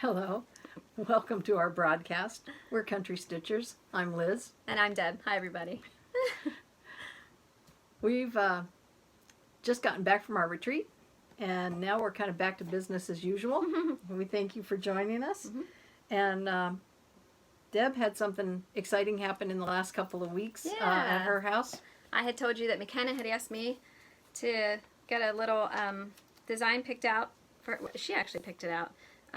Hello, welcome to our broadcast. We're Country Stitchers. I'm Liz. And I'm Deb. Hi, everybody. We've just gotten back from our retreat, and now we're kind of back to business as usual. We thank you for joining us. And Deb had something exciting happen in the last couple of weeks at her house. I had told you that McKenna had asked me to get a little design picked out. She actually picked it out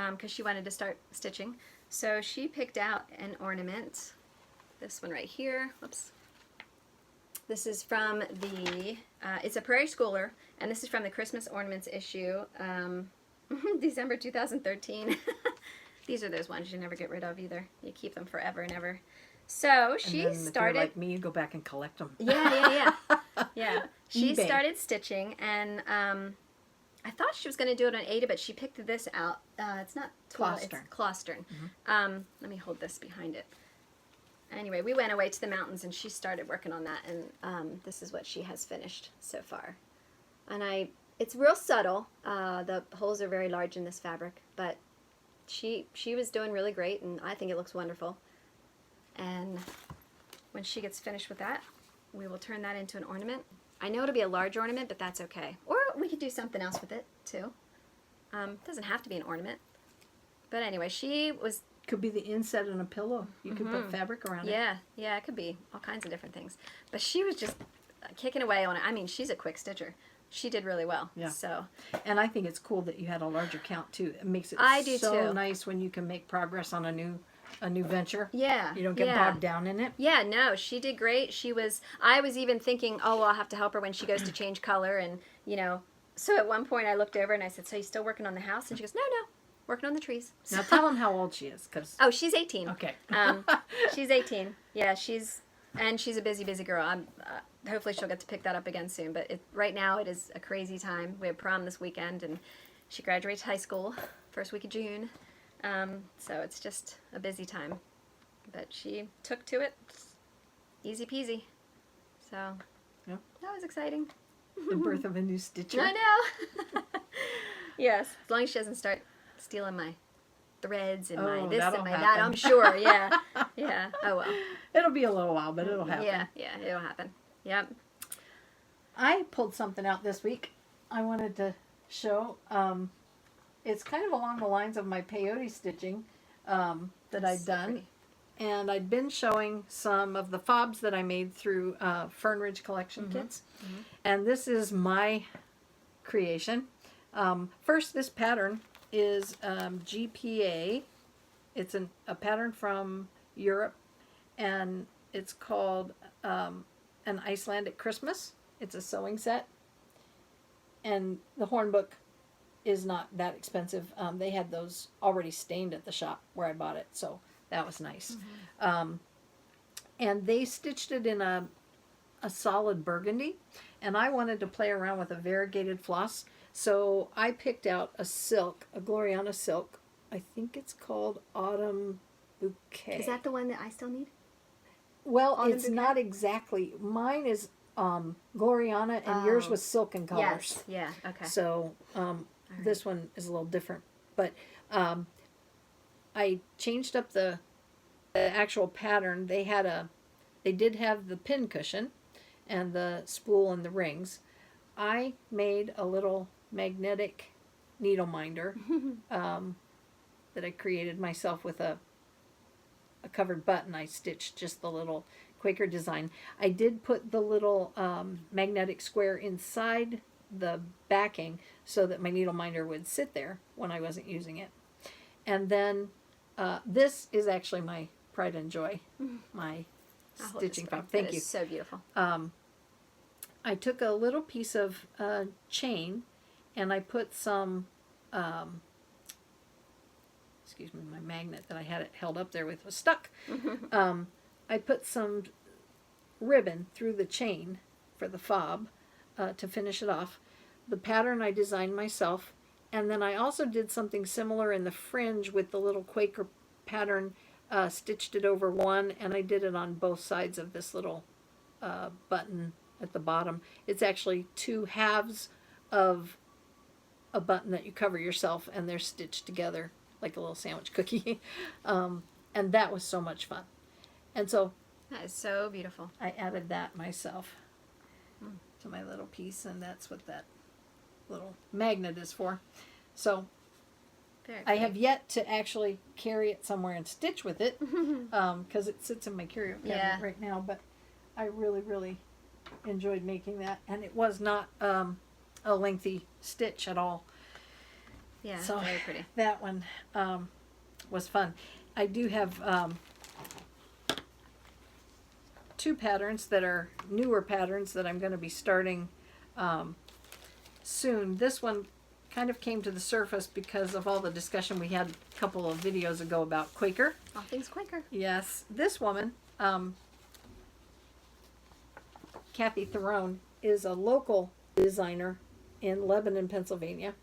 because she wanted to start stitching. So she picked out an ornament. This one right here. Whoops. This is from the, it's a Prairie Schooler, and this is from the Christmas Ornaments issue, December 2013. These are those ones you never get rid of either. You keep them forever and ever. So she and then started. If you're like me, you go back and collect them. Yeah. She eBay. started stitching, and I thought she was going to do it on Ada, but she picked this out. It's not twill, it's Claustern. Let me hold this behind it. Anyway, we went away to the mountains, and she started working on that, and this is what she has finished so far. And it's real subtle. The holes are very large in this fabric, but she was doing really great, and I think it looks wonderful. And when she gets finished with that, we will turn that into an ornament. I know it'll be a large ornament, but that's okay. Or we could do something else with it, too. It doesn't have to be an ornament. But anyway, Could be the inset on a pillow. You could put fabric around it. Yeah, it could be all kinds of different things. But she was just kicking away on it. I mean, she's a quick stitcher. She did really well. Yeah. So. And I think it's cool that you had a larger count, too. It makes it so nice when you can make progress on a new venture. Yeah. You don't get bogged down in it. Yeah, no, she did great. I was even thinking, oh, well, I'll have to help her when she goes to change color. And, so at one point I looked over and I said, so you still working on the house? And she goes, no, working on the trees. Now tell them how old she is. Oh, she's 18. Okay. She's 18. Yeah, she's a busy girl. Hopefully she'll get to pick that up again soon. But right now it is a crazy time. We have prom this weekend, and she graduates high school first week of June. So it's just a busy time. But she took to it easy peasy. So that was exciting. The birth of a new stitcher. I know. Yes, as long as she doesn't start stealing my threads and my this and my that, I'm sure. Yeah. Oh well. It'll be a little while, but it'll happen. Yeah, it'll happen. Yep. I pulled something out this week I wanted to show. It's kind of along the lines of my peyote stitching that I've done. Pretty. And I'd been showing some of the fobs that I made through Fern Ridge Collection Kits. And this is my creation. First, this pattern is GPA. It's a pattern from Europe, and it's called an Icelandic Christmas. It's a sewing set. And the horn book is not that expensive. They had those already stained at the shop where I bought it, so that was nice. And they stitched it in a solid burgundy, and I wanted to play around with a variegated floss, so I picked out a silk, a Gloriana silk. I think it's called Autumn Bouquet. Is that the one that I still need? Well, it's not exactly. Mine is Gloriana, and yours was silken colors. Yes. Yeah. Okay. So this one is a little different, but I changed up the actual pattern. They did have the pin cushion and the spool and the rings. I made a little magnetic needle minder that I created myself with a covered button. I stitched just the little Quaker design. I did put the little magnetic square inside the backing so that my needle minder would sit there when I wasn't using it. And then this is actually my pride and joy, my stitching fob. Thank you. It's so beautiful. I took a little piece of chain and I put some, excuse me, my magnet that I had it held up there with was stuck. I put some ribbon through the chain for the fob to finish it off. The pattern I designed myself, and then I also did something similar in the fringe with the little Quaker pattern, stitched it over one, and I did it on both sides of this little button at the bottom. It's actually two halves of a button that you cover yourself, and they're stitched together like a little sandwich cookie. And that was so much fun. And so That is so beautiful. I added that myself to my little piece, and that's what that little magnet is for. So Very I pretty. have yet to actually carry it somewhere and stitch with it, because it sits in my curio cabinet Yeah. right now. But I really, really enjoyed making that, and it was not a lengthy stitch at all. Yeah, So very pretty. that one was fun. I do have 2 patterns that are newer patterns that I'm going to be starting soon. This one kind of came to the surface because of all the discussion we had a couple of videos ago about Quaker. All things Quaker. Yes, this woman, Kathy Theron, is a local designer in Lebanon, Pennsylvania,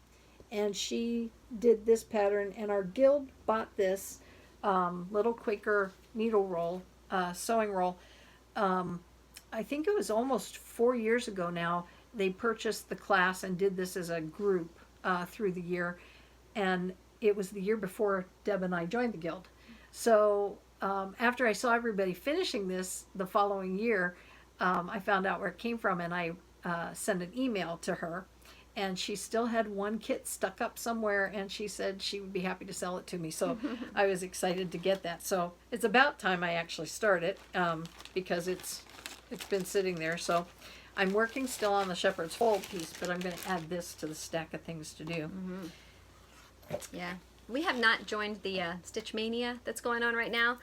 and she did this pattern, and our guild bought this little Quaker needle roll, sewing roll. I think it was almost 4 years ago now. They purchased the class and did this as a group through the year, and it was the year before Deb and I joined the guild. So after I saw everybody finishing this the following year, I found out where it came from, and I sent an email to her, and she still had one kit stuck up somewhere, and she said she would be happy to sell it to me. So I was excited to get that. So it's about time I actually start it, because it's been sitting there. So I'm working still on the shepherd's fold piece, but I'm going to add this to the stack of things to do. Yeah. We have not joined the Stitch Mania that's going on right now.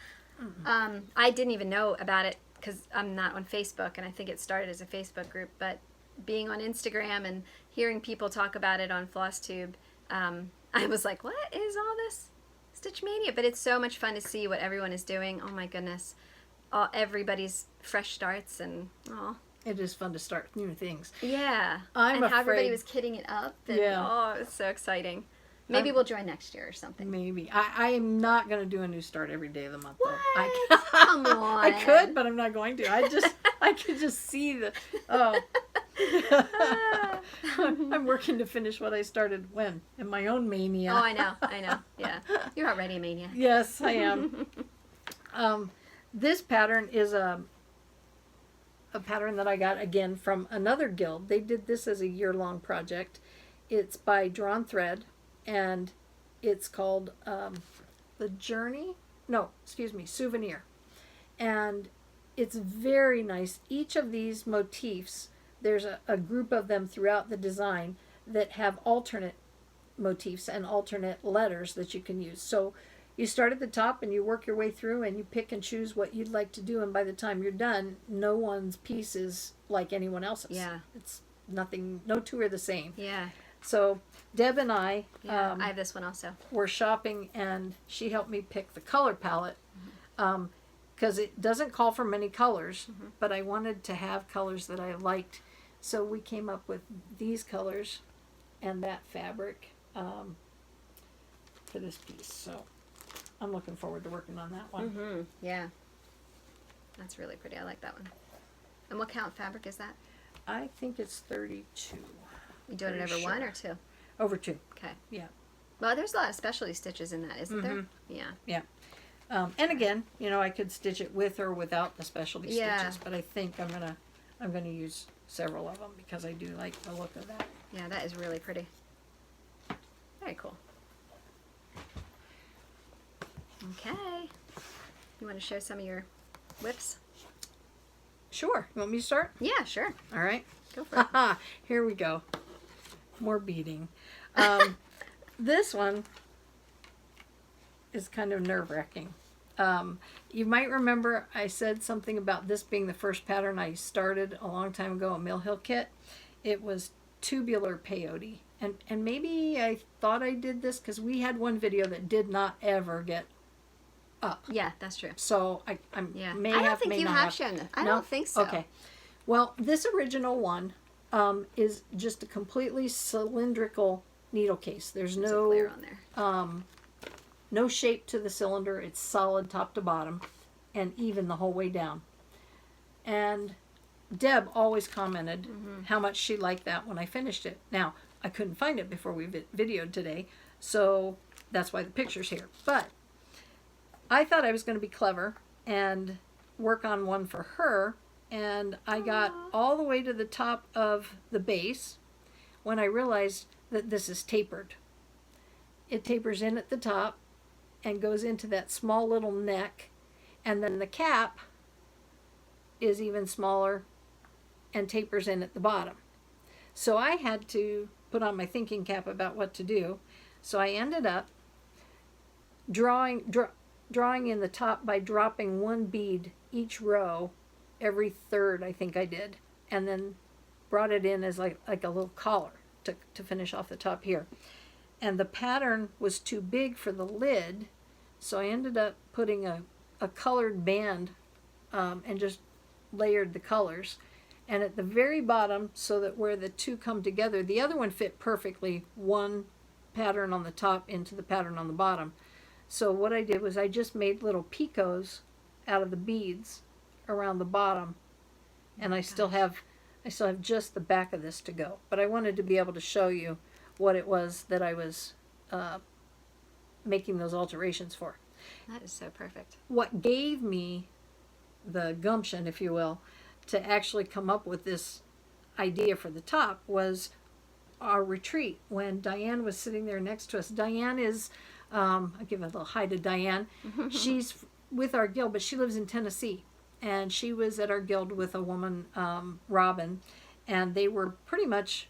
I didn't even know about it because I'm not on Facebook, and I think it started as a Facebook group. But being on Instagram and hearing people talk about it on Flosstube, I was like, what is all this Stitch Mania? But it's so much fun to see what everyone is doing. Oh my goodness. Everybody's fresh starts, and It is fun to start new things. yeah. I'm and how everybody afraid- was kitting it up. And, Yeah. it's so exciting. Maybe we'll join next year or something. Maybe. I am not going to do a new start every day of the month, though. What? Come on. I could, but I'm not going to. I could just see the, I'm working to finish what I started when? In my own mania. Oh, I know. Yeah. You're already a mania. Yes, I am. This pattern is a pattern that I got, again, from another guild. They did this as a year-long project. It's by Drawn Thread, and it's called The Journey? No, excuse me, Souvenir. And it's very nice. Each of these motifs, there's a group of them throughout the design that have alternate motifs and alternate letters that you can use. So you start at the top and you work your way through and you pick and choose what you'd like to do, and by the time you're done, no one's piece is like anyone else's. Yeah. It's nothing, no two are the same. Yeah. So Deb and I, Yeah. I have this one also. were shopping, and she helped me pick the color palette, because it doesn't call for many colors, but I wanted to have colors that I liked. So we came up with these colors and that fabric for this piece. So I'm looking forward to working on that one. Yeah. That's really pretty. I like that one. And what count fabric is that? I think it's 32. You doing it Pretty over one sure. or two? Over 2. Okay. Yeah. Well, there's a lot of specialty stitches in that, isn't there? Yeah. And again, I could stitch it with or without the specialty Yeah. stitches, but I think I'm gonna use several of them because I do like the look of that. Yeah, that is really pretty. Very cool. Okay. You want to show some of your whips? Sure. You want me to start? Yeah, sure. All right. Go for it. Here we go. More beading. This one is kind of nerve-wracking. You might remember I said something about this being the first pattern I started a long time ago, a Mill Hill kit. It was tubular peyote. And maybe I thought I did this because we had one video that did not ever get up. Yeah, that's true. So I Yeah. may I don't have, think may you not have shown it. I No? don't think so. Okay. Well, this original one is just a completely cylindrical needle case. There's There's a no glare on there. no shape to the cylinder. It's solid top to bottom and even the whole way down. And Deb always commented how much she liked that when I finished it. Now, I couldn't find it before we videoed today, so that's why the picture's here. But I thought I was going to be clever and work on one for her, and I got all the way to the top of the base when I realized that this is tapered. It tapers in at the top and goes into that small little neck, and then the cap is even smaller and tapers in at the bottom. So I had to put on my thinking cap about what to do. So I ended up drawing in the top by dropping one bead each row every third, I think I did, and then brought it in as like a little collar to finish off the top here. And the pattern was too big for the lid, so I ended up putting a colored band and just layered the colors. And at the very bottom, so that where the two come together, the other one fit perfectly, one pattern on the top into the pattern on the bottom. So what I did was I just made little picots out of the beads around the bottom, and I still have just the back of this to go. But I wanted to be able to show you what it was that I was making those alterations for. That is so perfect. What gave me the gumption, if you will, to actually come up with this idea for the top was our retreat when Diane was sitting there next to us. Diane is, I'll give a little hi to Diane. She's with our guild, but she lives in Tennessee. And she was at our guild with a woman, Robin, and they were pretty much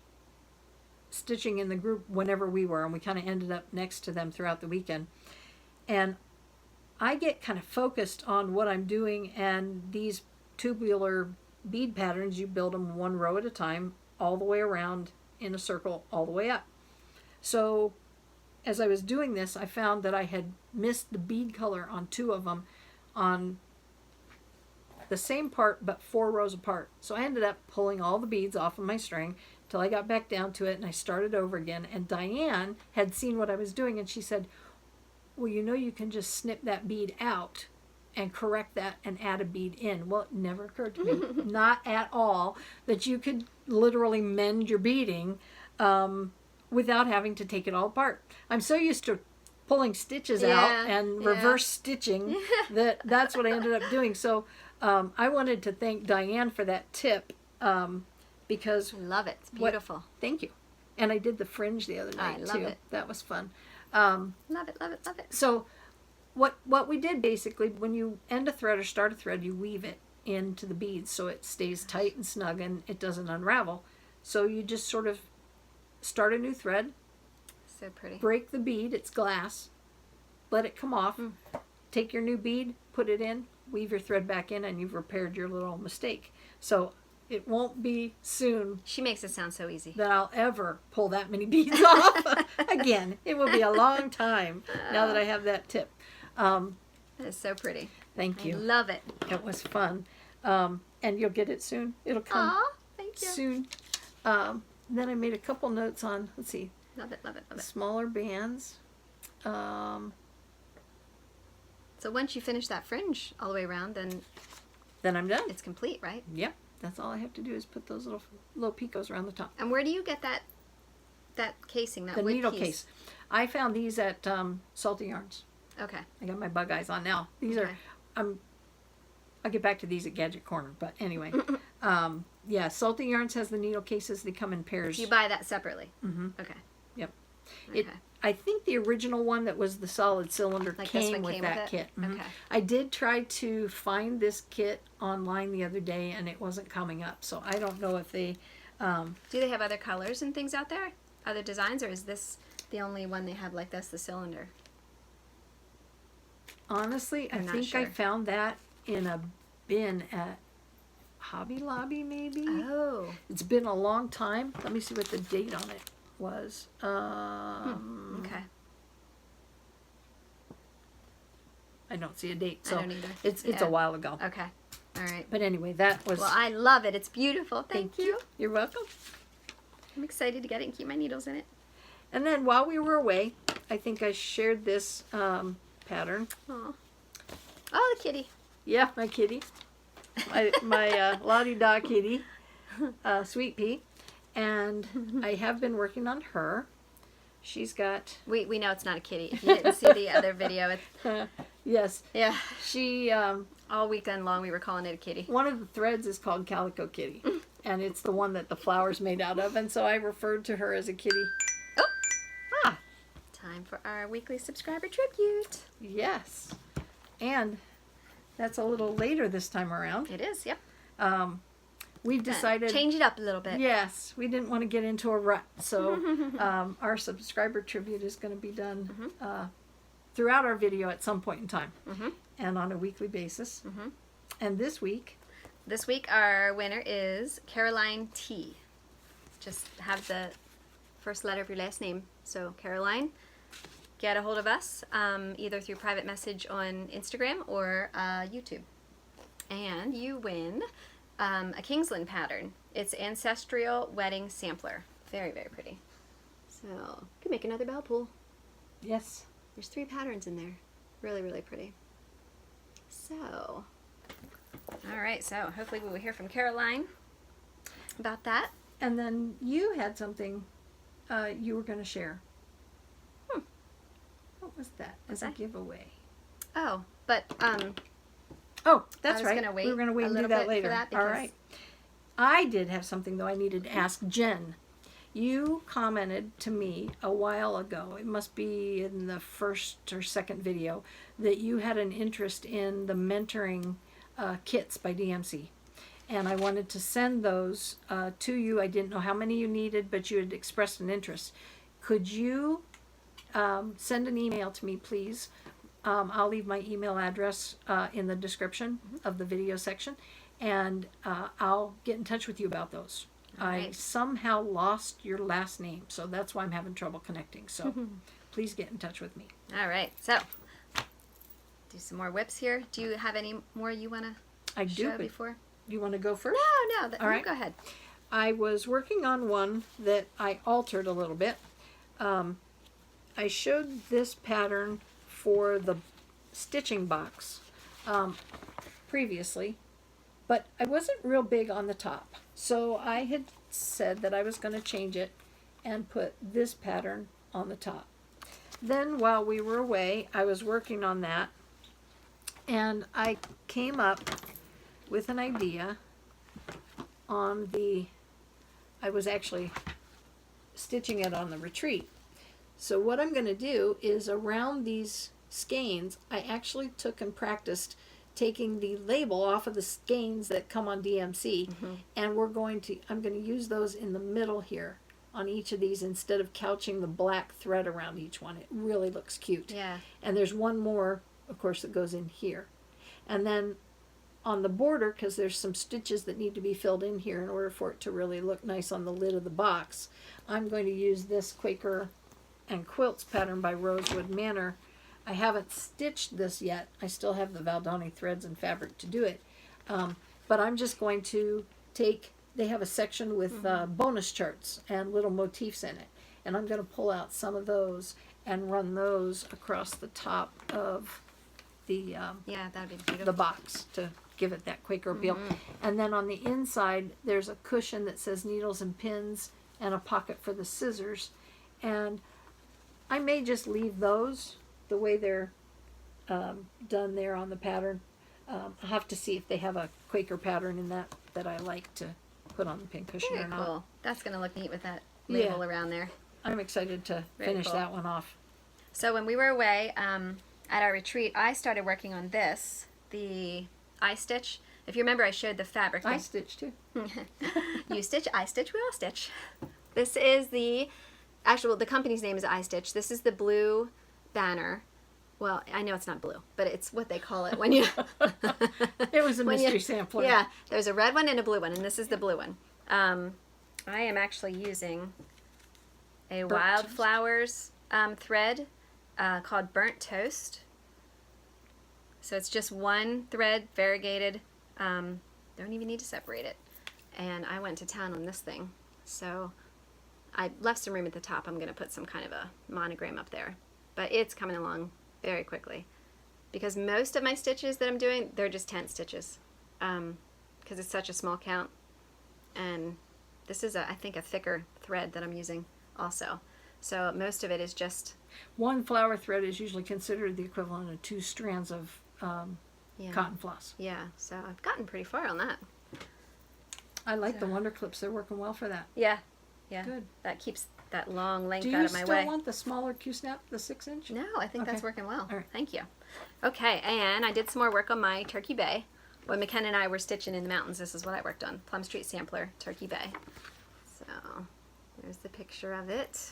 stitching in the group whenever we were, and we kind of ended up next to them throughout the weekend. And I get kind of focused on what I'm doing, and these tubular bead patterns, you build them one row at a time, all the way around in a circle, all the way up. So as I was doing this, I found that I had missed the bead color on two of them on the same part but 4 rows apart. So I ended up pulling all the beads off of my string till I got back down to it, and I started over again. And Diane had seen what I was doing, and she said, well, you know, you can just snip that bead out and correct that and add a bead in. Well, it never occurred to me, not at all, that you could literally mend your beading without having to take it all apart. I'm so used to pulling stitches out and reverse stitching that's what I ended up doing. So I wanted to thank Diane for that tip because I love it. It's beautiful. Thank you. And I did the fringe the other night I love it. That was fun. Love it, love it, love it. So what we did basically, when you end a thread or start a thread, you weave it into the beads so it stays tight and snug and it doesn't unravel. So you just sort of start a new thread, so pretty, break the bead, it's glass, let it come off, take your new bead, put it in, weave your thread back in, and you've repaired your little mistake. So it won't be soon she makes it sound so easy that I'll ever pull that many beads off again. It will be a long time now that I have that tip. That is so pretty. Thank you. I love it. It was fun. And you'll get it soon. It'll come thank you. soon. Then I made a couple notes on, let's see, Love it, love it, love it. smaller bands. So once you finish that fringe all the way around, then I'm done. it's complete, right? Yep. That's all I have to do is put those little picots around the top. And where do you get that casing, that The wood needle piece? case. I found these at Salty Yarns. Okay. I got my bug eyes on now. These are, I'll get back to these at Gadget Corner, but anyway. Yeah, Salty Yarns has the needle cases. They come in pairs. You buy that separately? Mm-hmm. Okay. Yep. Okay. I think the original one that was the solid cylinder Like this came one with came that with it? kit. Mhm. Okay. I did try to find this kit online the other day, and it wasn't coming up. So I don't know if they... Do they have other colors and things out there? Other designs? Or is this the only one they have like this, the cylinder? Honestly, I I'm not think I sure. found that in a bin at Hobby Lobby, maybe? Oh. It's been a long time. Let me see what the date on it was. Okay. I don't see a date, I so don't either. it's Yeah. a while ago. Okay. All right. But anyway, that was... Well, I love it. It's beautiful. Thank you. You're welcome. I'm excited to get it and keep my needles in it. And then while we were away, I think I shared this pattern. Aw. Oh, the kitty. Yeah, my kitty. My la-di-da kitty, Sweet Pea. And I have been working on her. She's got... We know it's not a kitty. If you didn't see the other video, it's... Yes. Yeah. She... all weekend long we were calling it a kitty. One of the threads is called Calico Kitty. And it's the one that the flower's made out of. And so I referred to her as a kitty. Oh! Ah! Time for our weekly subscriber tribute. Yes. And that's a little later this time around. It is, yep. We've decided... Change it up a little bit. Yes. We didn't want to get into a rut. So our subscriber tribute is going to be done throughout our video at some point in time. And on a weekly basis. And this week our winner is Caroline T. Just have the first letter of your last name. So Caroline, get a hold of us either through private message on Instagram or YouTube. And you win a Kingsland pattern. It's Ancestral Wedding Sampler. Very, very pretty. So, you can make another bell pull. Yes. There's 3 patterns in there. Really, really pretty. So, alright, so hopefully we will hear from Caroline about that. And then you had something you were going to share. What was that? As a giveaway. Oh, but oh, that's right. Gonna wait we were going to wait and do that later. All right. I did have something though I needed to ask Jen. You commented to me a while ago, it must be in the first or second video, that you had an interest in the mentoring kits by DMC. And I wanted to send those to you. I didn't know how many you needed, but you had expressed an interest. Could you send an email to me, please? I'll leave my email address in the description of the video section, and I'll get in touch with you about those. I somehow lost your last name, so that's why I'm having trouble connecting. So please get in touch with me. All right, so do some more whips here. Do you have any more you want to show before? You want to go first? No, All right. Go ahead. I was working on one that I altered a little bit. I showed this pattern for the stitching box previously, but I wasn't real big on the top. So I had said that I was going to change it and put this pattern on the top. Then while we were away, I was working on that, and I came up with an idea on I was actually stitching it on the retreat. So what I'm going to do is around these skeins, I actually took and practiced taking the label off of the skeins that come on DMC, and I'm going to use those in the middle here on each of these instead of couching the black thread around each one. It really looks cute. Yeah. And there's one more, of course, that goes in here. And then on the border, because there's some stitches that need to be filled in here in order for it to really look nice on the lid of the box, I'm going to use this Quaker and Quilts pattern by Rosewood Manor. I haven't stitched this yet. I still have the Valdani threads and fabric to do it. But I'm just going to they have a section with bonus charts and little motifs in it. And I'm going to pull out some of those and run those across the top of the that'd be beautiful. the box to give it that Quaker appeal. And then on the inside, there's a cushion that says needles and pins and a pocket for the scissors. And I may just leave those the way they're done there on the pattern. I'll have to see if they have a Quaker pattern in that I like to put on the pin cushion Very or not. cool. That's going to look neat with that label around there. I'm excited to finish that one off. So when we were away at our retreat, I started working on this, the eye stitch. If you remember, I showed the fabric. I stitch too. You stitch, I stitch, we all stitch. This is the company's name is I Stitch. This is the blue banner. Well, I know it's not blue, but it's what they call it when you... It was a mystery sampler. Yeah, there's a red one and a blue one, and this is the blue one. I am actually using a Wildflowers thread called Burnt Toast. So it's just one thread, variegated. Don't even need to separate it. And I went to town on this thing. So I left some room at the top. I'm going to put some kind of a monogram up there. But it's coming along very quickly. Because most of my stitches that I'm doing, they're just tent stitches. Because it's such a small count. And this is, I think, a thicker thread that I'm using also. So most of it is just... One flower thread is usually considered the equivalent of 2 strands of cotton floss. Yeah, so I've gotten pretty far on that. I like the Wonder Clips. They're working well for that. Yeah. Good. That keeps that long length Do out you of my still way. want the smaller Q-snap, the 6-inch? No, I think that's working well. All right. Thank you. Okay, and I did some more work on my Turkey Bay. When McKenna and I were stitching in the mountains, this is what I worked on. Plum Street Sampler, Turkey Bay. So, there's the picture of it.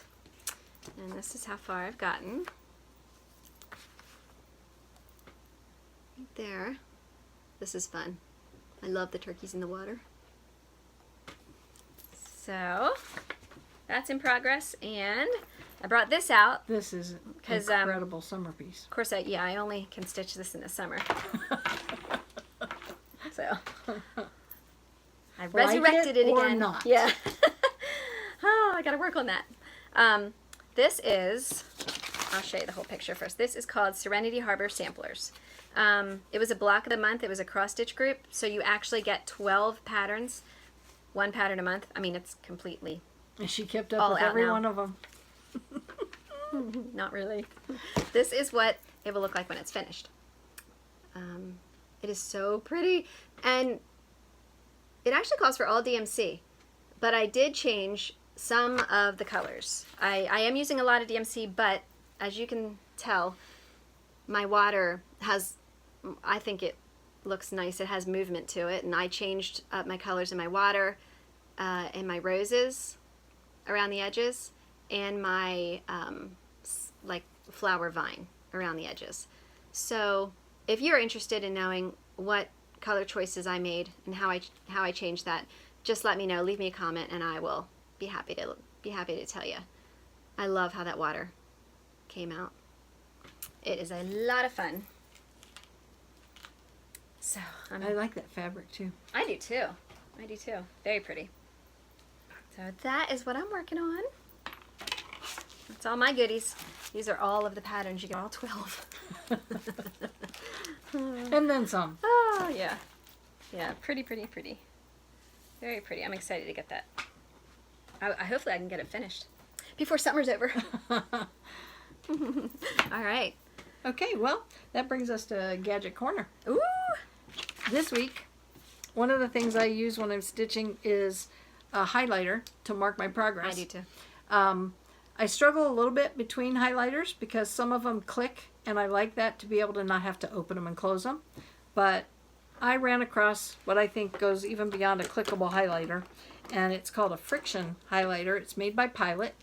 And this is how far I've gotten. Right there. This is fun. I love the turkeys in the water. So, that's in progress, and I brought this out. This is an incredible summer piece. Of course, I only can stitch this in the summer. So, I resurrected it or again. Not. Yeah. Oh, I gotta work on that. This is, I'll show you the whole picture first. This is called Serenity Harbor Samplers. It was a block of the month. It was a cross-stitch group, so you actually get 12 patterns, 1 pattern a month. I mean, it's completely And she kept up all with out every now. one of them. Not really. This is what it will look like when it's finished. It is so pretty, and it actually calls for all DMC, but I did change some of the colors. I am using a lot of DMC, but as you can tell, my water has, I think it looks nice. It has movement to it, and I changed up my colors in my water and my roses around the edges, and my like flower vine around the edges. So if you're interested in knowing what color choices I made and how I changed that, just let me know. Leave me a comment, and I will be happy to tell you. I love how that water came out. It is a lot of fun. So I like that fabric too. I do too. I do too. Very pretty. So that is what I'm working on. That's all my goodies. These are all of the patterns. You get all 12. And then some. Oh, yeah. Yeah, pretty, pretty, pretty. Very pretty. I'm excited to get that. Hopefully I can get it finished before summer's over. All right. Okay, well, that brings us to Gadget Corner. Ooh! This week, one of the things I use when I'm stitching is a highlighter to mark my progress. I do too. I struggle a little bit between highlighters because some of them click, and I like that to be able to not have to open them and close them. But I ran across what I think goes even beyond a clickable highlighter, and it's called a Frixion highlighter. It's made by Pilot.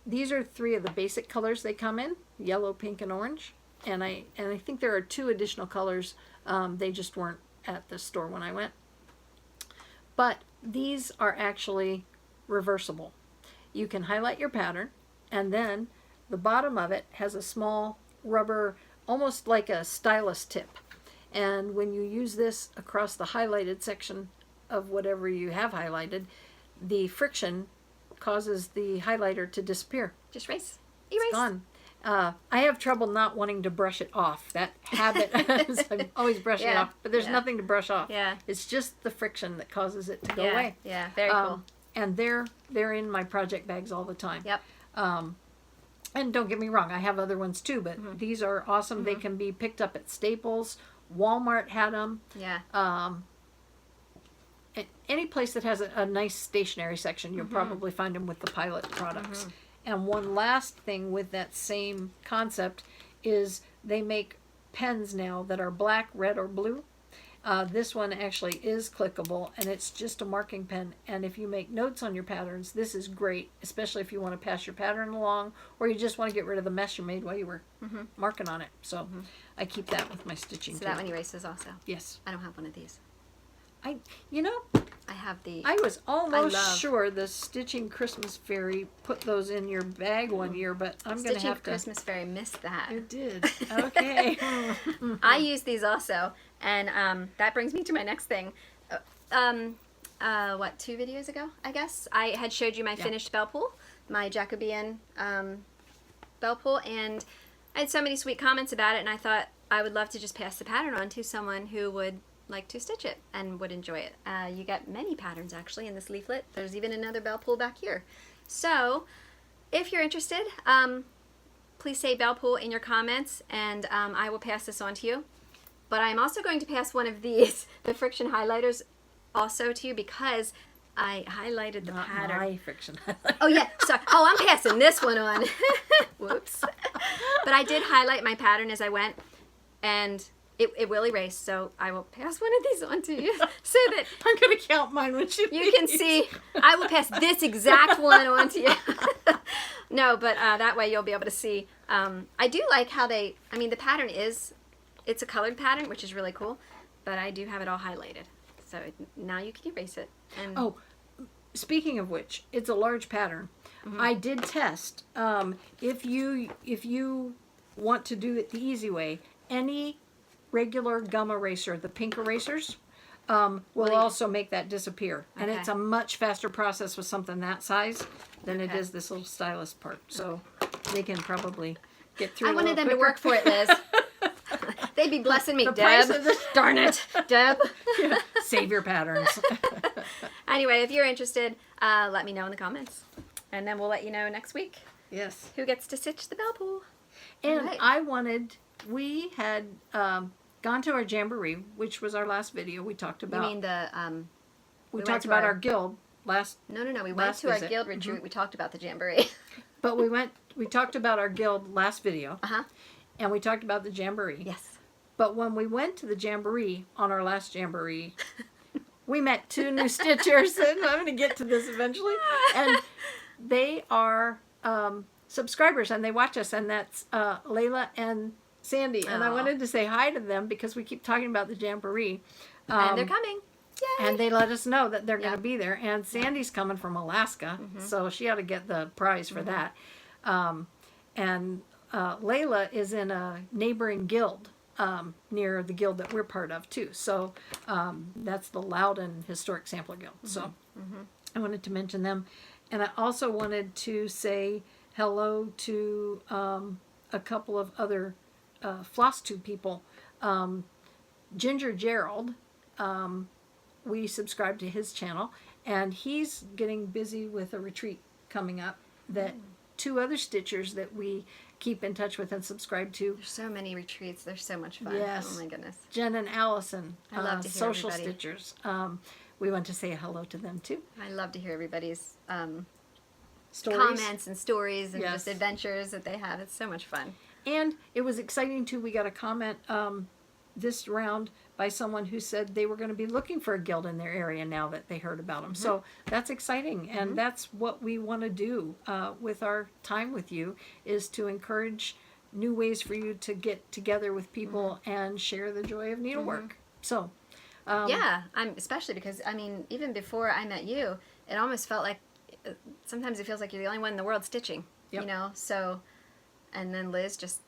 These are 3 of the basic colors they come in: yellow, pink, and orange. And I think there are 2 additional colors. They just weren't at the store when I went. But these are actually reversible. You can highlight your pattern, and then the bottom of it has a small rubber, almost like a stylus tip. And when you use this across the highlighted section of whatever you have highlighted, the friction causes the highlighter to disappear. Just erase. It's gone. I have trouble not wanting to brush it off. That habit, I'm always brushing it off, but there's nothing to brush off. Yeah. It's just the friction that causes it to go away. Yeah, very cool. And they're in my project bags all the time. Yep. And don't get me wrong, I have other ones too, but these are awesome. They can be picked up at Staples. Walmart had them. Yeah. Any place that has a nice stationery section, you'll probably find them with the Pilot products. And one last thing with that same concept is they make pens now that are black, red, or blue. This one actually is clickable, and it's just a marking pen. And if you make notes on your patterns, this is great, especially if you want to pass your pattern along, or you just want to get rid of the mess you made while you were marking on it. So I keep that with my stitching So too. that one erases also. Yes. I don't have one of these. I have the... I was almost love- sure the Stitching Christmas Fairy put those in your bag one year, but I'm going to Stitching have to... Christmas Fairy missed that. It did. Okay. I use these also, and that brings me to my next thing. 2 videos ago, I guess, I had showed you my finished bell pull, my Jacobean bell pull, and I had so many sweet comments about it, and I thought I would love to just pass the pattern on to someone who would like to stitch it and would enjoy it. You get many patterns actually in this leaflet. There's even another bell pull back here. So if you're interested, please say bell pull in your comments, and I will pass this on to you. But I'm also going to pass one of these, the Frixion highlighters, also to you because I highlighted the pattern. My Frixion highlighter. Oh yeah, sorry. Oh, I'm passing this one on. Whoops. But I did highlight my pattern as I went, and it will erase. So I will pass one of these on to you so that I'm going to count mine when you can see. I will pass this exact one on to you. No, but that way you'll be able to see. I do like how the pattern it's a colored pattern, which is really cool, but I do have it all highlighted. So now you can erase it. And oh, speaking of which, it's a large pattern. I did test. If you want to do it the easy way, any regular gum eraser, the pink erasers, will also make that disappear. And it's a much faster process with something that size than it is this little stylus part. So they can probably get through. I it wanted them quicker. to work for it, Liz. They'd be blessing me, The Deb. price of this- Darn it, Deb. Yeah, save your patterns. Anyway, if you're interested, let me know in the comments. And then we'll let you know next week Yes. who gets to stitch the bell pull. And Alright. we had gone to our jamboree, which was our last video. We talked You about. mean the we went talked to about our- our guild last. No. We went last to our visit. guild retreat. We talked about the jamboree. But we talked about our guild last video. Uh-huh. And we talked about the jamboree. Yes. But when we went to the jamboree, on our last jamboree, we met 2 new stitchers, and I'm going to get to this eventually. And they are subscribers, and they watch us, and that's Layla and Sandy. And I Aw. wanted to say hi to them because we keep talking about the jamboree. And they're coming. Yay! And they let us know that they're going Yeah. to be there. And Sandy's coming from Alaska, so she ought to get the prize for that. And Layla is in a neighboring guild near the guild that we're part of, too. So that's the Loudon Historic Sampler Guild. So I wanted to mention them. And I also wanted to say hello to a couple of other Flosstube people. Ginger Gerald, we subscribe to his channel, and he's getting busy with a retreat coming up that 2 other stitchers that we keep in touch with and subscribe to. There's so many retreats. They're so much fun. Yes. Oh my goodness. Jen and Allison, I love to hear social everybody. stitchers. We want to say hello to them too. I love to hear everybody's Stories. comments and stories and Yes. just adventures that they have. It's so much fun. And it was exciting too. We got a comment this round by someone who said they were going to be looking for a guild in their area now that they heard about them. So that's exciting, and that's what we want to do with our time with you, is to encourage new ways for you to get together with people and share the joy of needlework. So Yeah, especially because even before I met you, it almost felt like sometimes it feels like you're the only one in the world stitching. Yep. You know, so and then Liz just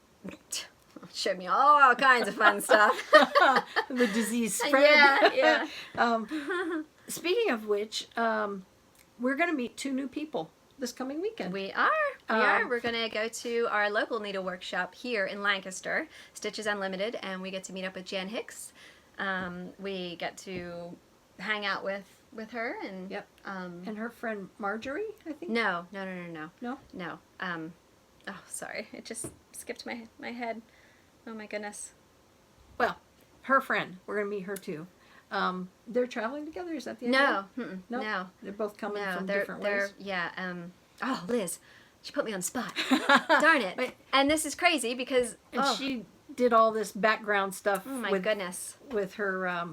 showed me all kinds of fun stuff. the disease spread. Yeah. Speaking of which, we're going to meet 2 new people this coming weekend. We are. We're going to go to our local needle workshop here in Lancaster, Stitches Unlimited, and we get to meet up with Jan Hicks. We get to hang out with her and Yep. And her friend Marjorie, I think. No. No? Oh, sorry. It just skipped my head. Oh my goodness. Well, her friend. We're going to meet her too. They're traveling together. Is that the idea? No. They're both coming No, from they're different ways. yeah. Oh, Liz, she put me on the spot. Darn it. But- And this is crazy because And she did all this background stuff oh my with goodness. with her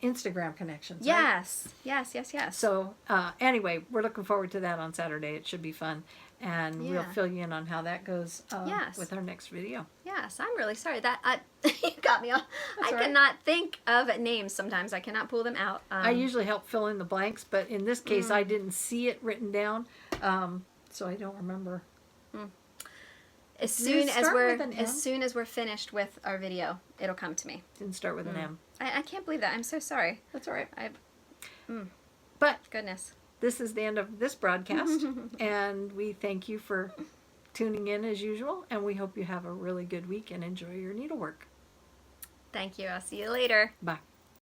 Instagram connections. Right? Yes. So anyway, we're looking forward to that on Saturday. It should be fun, and we'll Yeah. fill you in on how that goes Yes. with our next video. Yes, I'm really sorry that you got me. I all right. cannot think of names sometimes. I cannot pull them out. I usually help fill in the blanks, but in this case, I didn't see it written down, so I don't remember. as Did it soon as start we're with an M? as soon as we're finished with our video, it'll come to me. Didn't start with an M. I can't believe that. I'm so sorry. That's all right. Mm. But Goodness. this is the end of this broadcast, and we thank you for tuning in as usual, and we hope you have a really good week and enjoy your needlework. Thank you. I'll see you later. Bye.